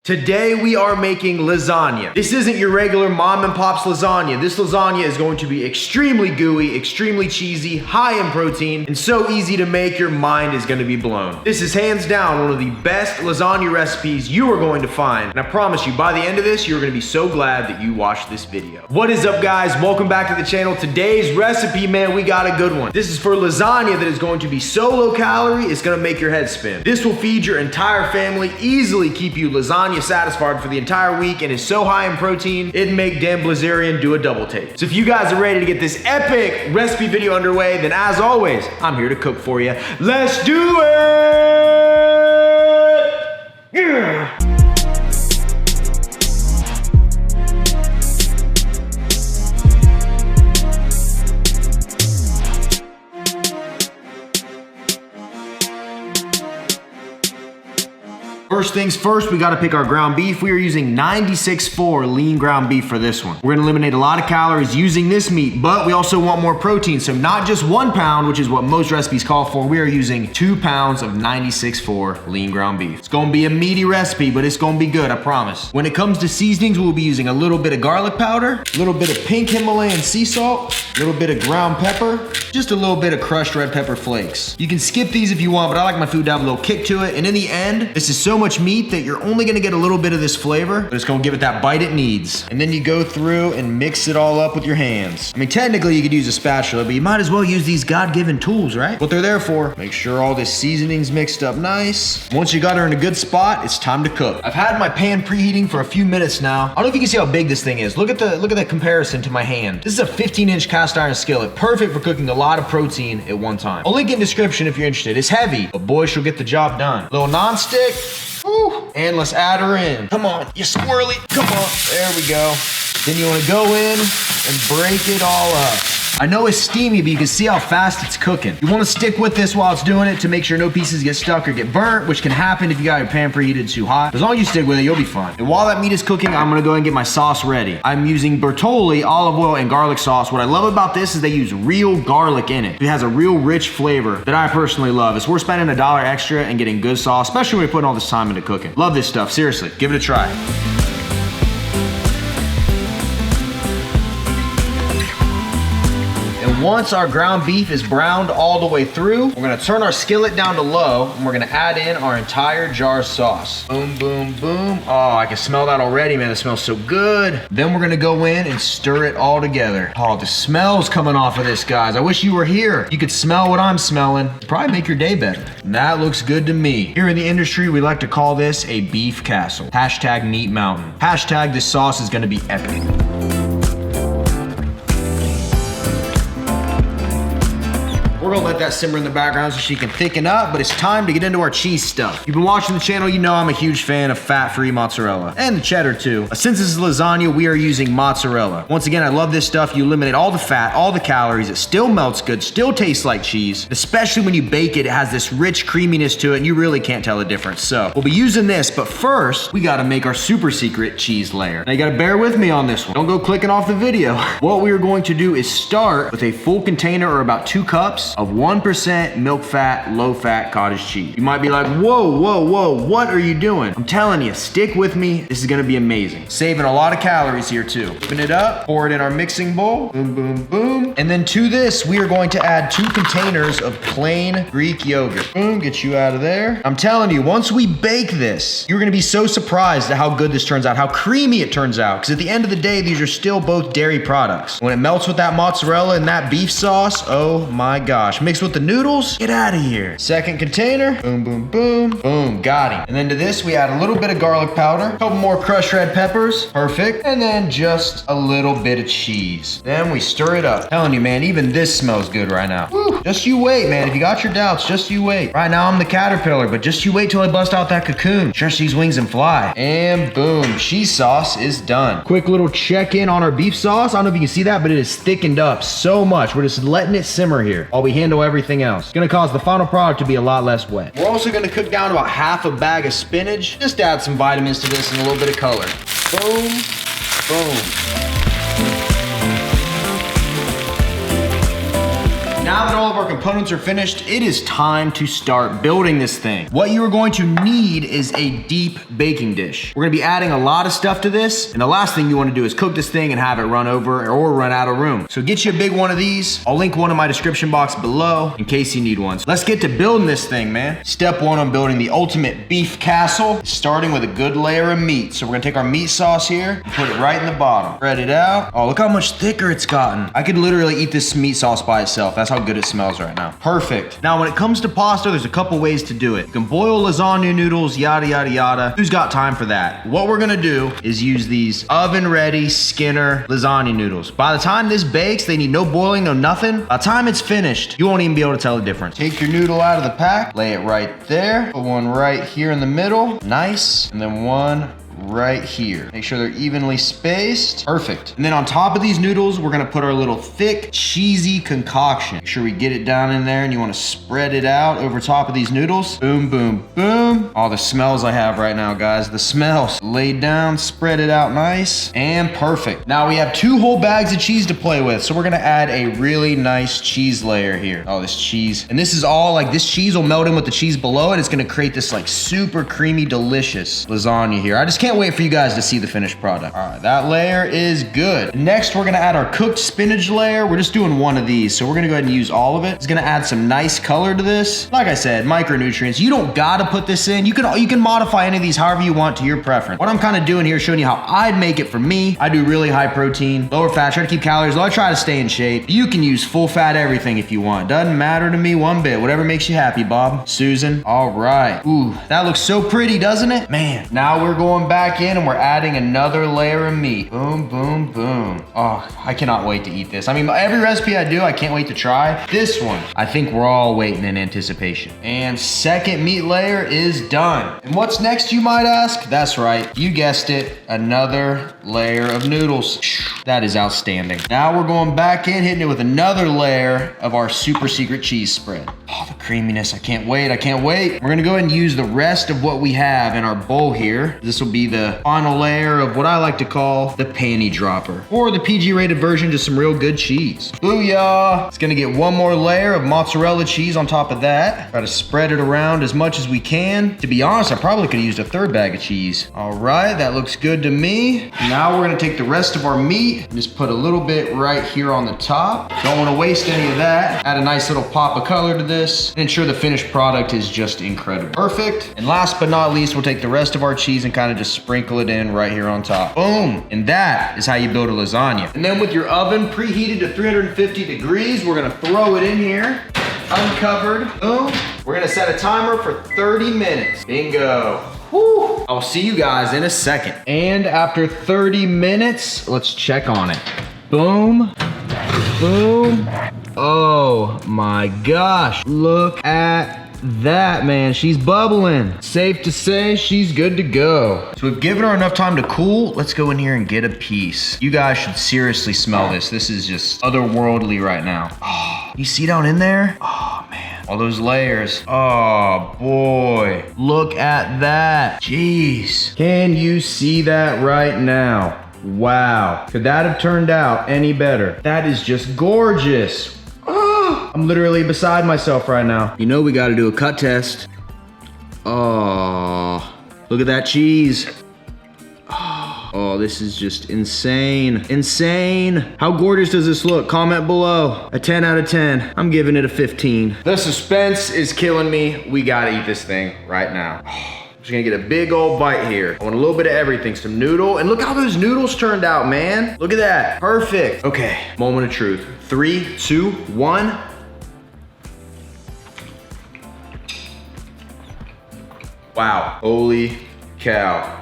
Today we are making lasagna. This isn't your regular mom and pop's lasagna. This lasagna is going to be extremely gooey, extremely cheesy, high in protein, and so easy to make your mind is gonna be blown. This is hands down one of the best lasagna recipes you are going to find, and I promise you, by the end of this, you're gonna be so glad that you watched this video. What is up, guys? Welcome back to the channel. Today's recipe, man, we got a good one. This is for lasagna that is going to be so low calorie, it's gonna make your head spin. This will feed your entire family, easily keep you lasagna satisfied for the entire week, and is so high in protein, it'd make Dan Blazarian do a double take. So if you guys are ready to get this epic recipe video underway, then as always, I'm here to cook for you. Let's do it! Yeah! First things first, we gotta pick our ground beef. We are using 96.4 lean ground beef for this one. We're gonna eliminate a lot of calories using this meat, but we also want more protein. So not just 1 pound, which is what most recipes call for, we are using 2 pounds of 96.4 lean ground beef. It's gonna be a meaty recipe, but it's gonna be good, I promise. When it comes to seasonings, we'll be using a little bit of garlic powder, a little bit of pink Himalayan sea salt, a little bit of ground pepper, just a little bit of crushed red pepper flakes. You can skip these if you want, but I like my food to have a little kick to it. And in the end, this is so much meat that you're only gonna get a little bit of this flavor, but it's gonna give it that bite it needs. And then you go through and mix it all up with your hands. I mean, technically you could use a spatula, but you might as well use these God-given tools, right? What they're there for. Make sure all this seasoning's mixed up nice. Once you got her in a good spot, it's time to cook. I've had my pan preheating for a few minutes now. I don't know if you can see how big this thing is. Look at the comparison to my hand. This is a 15-inch cast iron skillet, perfect for cooking a lot of protein at one time. I'll link it in the description if you're interested. It's heavy, but boy, she'll get the job done. Little non-stick. Woo. And let's add her in. Come on, you squirrely. Come on. There we go. Then you want to go in and break it all up. I know it's steamy, but you can see how fast it's cooking. You want to stick with this while it's doing it to make sure no pieces get stuck or get burnt, which can happen if you got your pan preheated too hot. As long as you stick with it, you'll be fine. And while that meat is cooking, I'm gonna go ahead and get my sauce ready. I'm using Bertolli olive oil and garlic sauce. What I love about this is they use real garlic in it. It has a real rich flavor that I personally love. It's worth spending $1 extra and getting good sauce, especially when you're putting all this time into cooking. Love this stuff, seriously. Give it a try. Once our ground beef is browned all the way through, we're gonna turn our skillet down to low and we're gonna add in our entire jar of sauce. Boom, boom, boom. Oh, I can smell that already, man. It smells so good. Then we're gonna go in and stir it all together. Oh, the smell's coming off of this, guys. I wish you were here. You could smell what I'm smelling. It'd probably make your day better. And that looks good to me. Here in the industry, we like to call this a beef castle. Hashtag meat mountain. Hashtag this sauce is gonna be epic. We're gonna let that simmer in the background so she can thicken up, but it's time to get into our cheese stuff. If you've been watching the channel, you know I'm a huge fan of fat-free mozzarella, and the cheddar too. Since this is lasagna, we are using mozzarella. Once again, I love this stuff. You eliminate all the fat, all the calories. It still melts good, still tastes like cheese. Especially when you bake it, it has this rich creaminess to it, and you really can't tell the difference. So we'll be using this, but first, we gotta make our super secret cheese layer. Now you gotta bear with me on this one. Don't go clicking off the video. What we are going to do is start with a full container or about 2 cups of 1% milk fat, low fat cottage cheese. You might be like, whoa, whoa, whoa, what are you doing? I'm telling you, stick with me. This is gonna be amazing. Saving a lot of calories here too. Open it up, pour it in our mixing bowl. Boom, boom, boom. And then to this, we are going to add 2 containers of plain Greek yogurt. Boom, get you out of there. I'm telling you, once we bake this, you're gonna be so surprised at how good this turns out, how creamy it turns out. Because at the end of the day, these are still both dairy products. When it melts with that mozzarella and that beef sauce, oh my gosh. Mixed with the noodles, get out of here. Second container, boom, boom, boom, boom, got him. And then to this, we add a little bit of garlic powder, a couple more crushed red peppers, perfect. And then just a little bit of cheese. Then we stir it up. Telling you, man, even this smells good right now. Woo. Just you wait, man. If you got your doubts, just you wait. Right now, I'm the caterpillar, but just you wait till I bust out that cocoon. Stretch these wings and fly. And boom, cheese sauce is done. Quick little check-in on our beef sauce. I don't know if you can see that, but it is thickened up so much. We're just letting it simmer here while we handle everything else. It's gonna cause the final product to be a lot less wet. We're also gonna cook down about half a bag of spinach. Just add some vitamins to this and a little bit of color. Boom, boom. now that all of our components are finished, it is time to start building this thing. What you are going to need is a deep baking dish. We're gonna be adding a lot of stuff to this, and the last thing you wanna do is cook this thing and have it run over or run out of room. So get you a big one of these. I'll link one in my description box below in case you need one. So let's get to building this thing, man. Step one on building the ultimate beef castle, starting with a good layer of meat. So we're gonna take our meat sauce here and put it right in the bottom. Spread it out. Oh, look how much thicker it's gotten. I could literally eat this meat sauce by itself. That's how good it smells right now. Perfect. Now, when it comes to pasta, there's a couple ways to do it. You can boil lasagna noodles, yada, yada, yada. Who's got time for that? What we're gonna do is use these oven-ready Skinner lasagna noodles. By the time this bakes, they need no boiling, no nothing. By the time it's finished, you won't even be able to tell the difference. Take your noodle out of the pack, lay it right there. Put one right here in the middle. Nice. And then one right here. Make sure they're evenly spaced. Perfect. And then on top of these noodles, we're gonna put our little thick, cheesy concoction. Make sure we get it down in there, and you wanna spread it out over top of these noodles. Boom, boom, boom. All the smells I have right now, guys. The smells. Laid down, spread it out nice, and perfect. Now we have 2 whole bags of cheese to play with, so we're gonna add a really nice cheese layer here. Oh, this cheese. And this is all like, this cheese will melt in with the cheese below, and it's gonna create this like super creamy, delicious lasagna here. I just can't wait for you guys to see the finished product. All right, that layer is good. Next, we're gonna add our cooked spinach layer. We're just doing one of these, so we're gonna go ahead and use all of it. It's gonna add some nice color to this. Like I said, micronutrients. You don't gotta put this in. You can modify any of these however you want to your preference. What I'm kind of doing here is showing you how I'd make it for me. I do really high protein, lower fat, try to keep calories low. I try to stay in shape. You can use full fat everything if you want. Doesn't matter to me one bit. Whatever makes you happy, Bob. Susan. All right. Ooh, that looks so pretty, doesn't it? Man, now we're going back in and we're adding another layer of meat. Boom, boom, boom. Oh, I cannot wait to eat this. I mean, every recipe I do, I can't wait to try. This one, I think we're all waiting in anticipation. And second meat layer is done. And what's next, you might ask? That's right, you guessed it, another layer of noodles. That is outstanding. Now we're going back in, hitting it with another layer of our super secret cheese spread. Oh, the creaminess, I can't wait, I can't wait. We're gonna go ahead and use the rest of what we have in our bowl here. This will be the final layer of what I like to call the panty dropper, or the PG rated version, just some real good cheese. Booyah! It's gonna get one more layer of mozzarella cheese on top of that. Try to spread it around as much as we can. To be honest, I probably could have used a 3rd bag of cheese. All right, that looks good to me. Now we're gonna take the rest of our meat and just put a little bit right here on the top. Don't wanna waste any of that. Add a nice little pop of color to this and ensure the finished product is just incredible. Perfect. And last but not least, we'll take the rest of our cheese and kind of just sprinkle it in right here on top. Boom. And that is how you build a lasagna. And then with your oven preheated to 350 degrees, we're gonna throw it in here, uncovered. Boom. We're gonna set a timer for 30 minutes. Bingo. Whew. I'll see you guys in a second. And after 30 minutes, let's check on it. Boom. Boom. Oh my gosh. Look at that, man. She's bubbling. Safe to say she's good to go. So we've given her enough time to cool. Let's go in here and get a piece. You guys should seriously smell this. This is just otherworldly right now. Oh, you see down in there? Oh man, all those layers. Oh boy, look at that. Jeez, can you see that right now? Wow, could that have turned out any better? That is just gorgeous. I'm literally beside myself right now. You know we gotta do a cut test. Oh, look at that cheese. Oh, this is just insane. Insane. How gorgeous does this look? Comment below. A 10 out of 10. I'm giving it a 15. The suspense is killing me. We gotta eat this thing right now. I'm just gonna get a big old bite here. I want a little bit of everything. Some noodle. And look how those noodles turned out, man. Look at that. Perfect. Okay, moment of truth. 3, 2, 1. Wow, holy cow.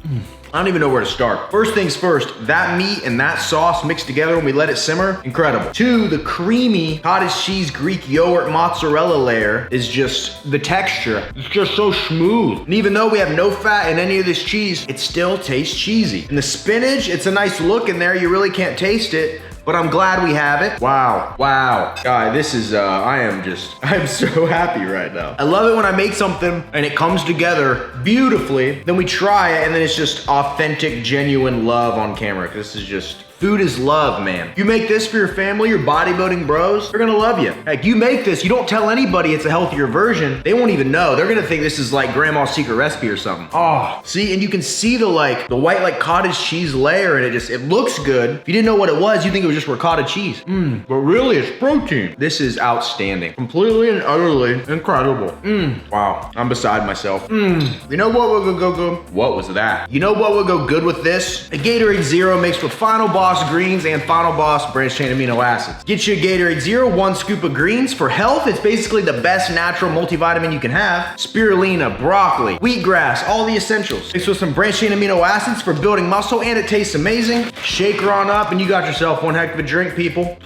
I don't even know where to start. First things first, that meat and that sauce mixed together when we let it simmer, incredible. 2, the creamy cottage cheese Greek yogurt mozzarella layer is just, the texture, it's just so smooth. And even though we have no fat in any of this cheese, it still tastes cheesy. And the spinach, it's a nice look in there, you really can't taste it, but I'm glad we have it. Wow, wow. Guy, this is, I'm so happy right now. I love it when I make something and it comes together beautifully, then we try it and then it's just authentic, genuine love on camera. This is just Food is love, man. You make this for your family, your bodybuilding bros, they're gonna love you. Heck, you make this, you don't tell anybody it's a healthier version, they won't even know. They're gonna think this is like grandma's secret recipe or something. Oh, see, and you can see the white like cottage cheese layer, and it looks good. If you didn't know what it was, you think it was just ricotta cheese. But really it's protein. This is outstanding. Completely and utterly incredible. Wow, I'm beside myself. You know what would go good? What was that? You know what would go good with this? A Gatorade Zero mixed with Final Boss greens and Final Boss branched chain amino acids. Get you a Gatorade Zero, 1 scoop of greens. For health, it's basically the best natural multivitamin you can have. Spirulina, broccoli, wheatgrass, all the essentials. Mixed with some branched chain amino acids for building muscle, and it tastes amazing. Shake her on up and you got yourself one heck of a drink, people.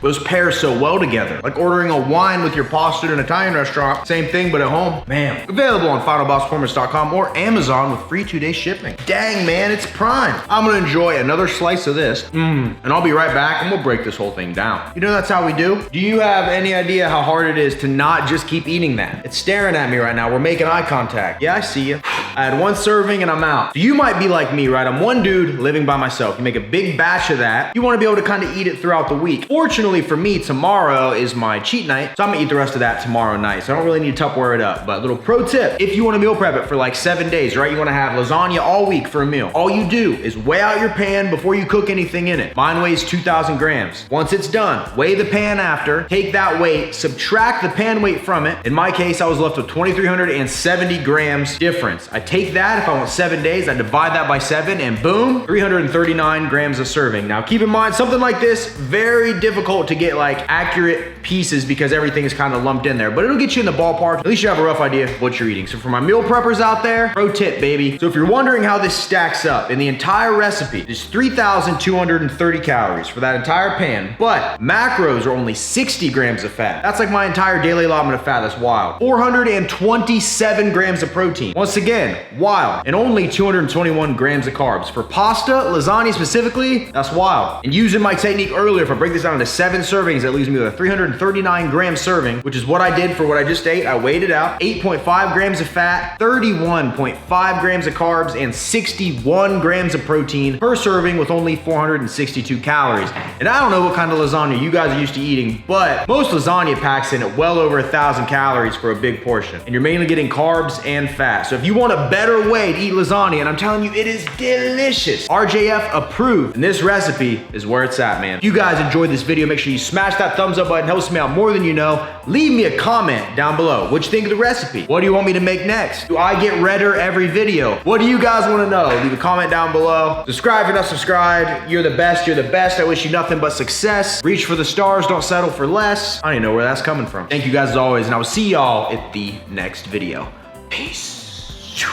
Those pair so well together. Like ordering a wine with your pasta at an Italian restaurant. Same thing, but at home. Man. Available on FinalBossPerformance.com or Amazon with free 2-day shipping. Dang, man, it's prime. I'm gonna enjoy another slice of this. And I'll be right back and we'll break this whole thing down. You know that's how we do? Do you have any idea how hard it is to not just keep eating that? It's staring at me right now. We're making eye contact. Yeah, I see you. I had 1 serving and I'm out. So you might be like me, right? I'm one dude living by myself. You make a big batch of that. You wanna be able to kind of eat it throughout the week. Fortunately for me, tomorrow is my cheat night, so I'm gonna eat the rest of that tomorrow night. So I don't really need to Tupperware it up. But little pro tip, if you wanna meal prep it for like 7 days, right? You wanna have lasagna all week for a meal. All you do is weigh out your pan before you cook anything in it. Mine weighs 2,000 grams. Once it's done, weigh the pan after, take that weight, subtract the pan weight from it. In my case, I was left with 2,370 grams difference. I take that, if I want 7 days, I divide that by 7 and boom, 339 grams a serving. Now keep in mind, something like this, very difficult to get like accurate pieces because everything is kind of lumped in there, but it'll get you in the ballpark. At least you have a rough idea of what you're eating. So for my meal preppers out there, pro tip, baby. So if you're wondering how this stacks up, in the entire recipe, it's 3,230 calories for that entire pan, but macros are only 60 grams of fat. That's like my entire daily allotment of fat. That's wild. 427 grams of protein. Once again, wild. And only 221 grams of carbs. For pasta, lasagna specifically, that's wild. And using my technique earlier, if I break this down into 7 servings, that leaves me with a 339 gram serving, which is what I did for what I just ate. I weighed it out. 8.5 grams of fat, 31.5 grams of carbs, and 61 grams of protein per serving with only 462 calories. And I don't know what kind of lasagna you guys are used to eating, but most lasagna packs in at well over 1,000 calories for a big portion. And you're mainly getting carbs and fat. So if you want a better way to eat lasagna, and I'm telling you, it is delicious. RJF approved. And this recipe is where it's at, man. If you guys enjoyed this video, make sure you smash that thumbs up button. Helps me out more than you know. Leave me a comment down below. What you think of the recipe? What do you want me to make next? Do I get redder every video? What do you guys want to know? Leave a comment down below. Subscribe if you're not subscribed. You're the best. You're the best. I wish you nothing but success. Reach for the stars. Don't settle for less. I don't even know where that's coming from. Thank you guys as always, and I will see y'all at the next video. Peace.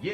Yeah.